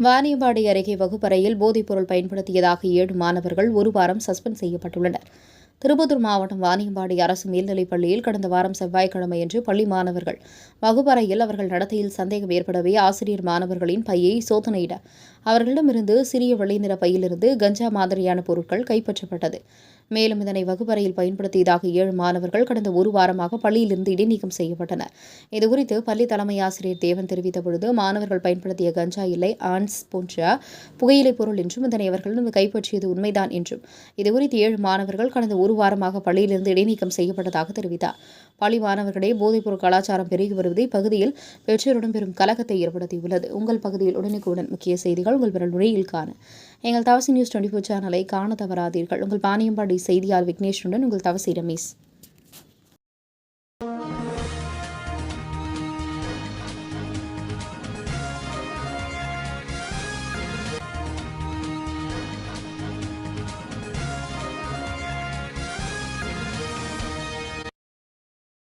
வாணியம்பாடி அருகே வகுப்பறையில் போதைப்பொருள் பயன்படுத்தியதாக 7 மாணவர்கள் ஒரு வாரம் சஸ்பெண்ட் செய்யப்பட்டுள்ளனர். திருப்பத்தூர் மாவட்டம் வாணியம்பாடி அரசு மேல்நிலைப் பள்ளியில் கடந்த வாரம் செவ்வாய்க்கிழமையன்று பள்ளி மாணவர்கள் வகுப்பறையில் அவர்கள் நடத்தையில் சந்தேகம் ஏற்படவே ஆசிரியர் மாணவர்களின் பையை சோதனையிட அவர்களிடமிருந்து சிறிய வெள்ளைநிற பையிலிருந்து கஞ்சா மாதிரியான பொருட்கள் கைப்பற்றப்பட்டது. மேலும் இதனை வகுப்பறையில் பயன்படுத்தியதாக 7 மாணவர்கள் கடந்த ஒரு வாரமாக பள்ளியிலிருந்து இடைநீக்கம் செய்யப்பட்டனர். இதுகுறித்து பள்ளி தலைமை ஆசிரியர் தேவன் தெரிவித்தபொழுது, மாணவர்கள் பயன்படுத்திய கஞ்சா இல்லை, ஆன்ஸ் போன்ற புகையிலைப் பொருள் என்றும் இதனை அவர்களிடம் கைப்பற்றியது உண்மைதான் என்றும், இதுகுறித்து 7 மாணவர்கள் கடந்த ஒரு வாரமாக பள்ளியிலிருந்து இடைநீக்கம் செய்யப்பட்டதாக தெரிவித்தார். பள்ளி மாணவர்களிடையே போதைப்பொருள் கலாச்சாரம் பெருகி வருவது இப்பகுதியில் பெற்றோருடன் பெரும் கலக்கத்தை ஏற்படுத்தியுள்ளது. உங்கள் பகுதியில் உடனுக்குடன் முக்கிய செய்திகள் உங்கள் விரல் நுழையில் காண எங்கள் தவசி நியூஸ் 24 சேனலை காண தவறாதீர்கள். உங்கள் வாணியம்பாடி செய்தியாளர் விக்னேஷனுடன் உங்கள் தவசி ரமேஷ்.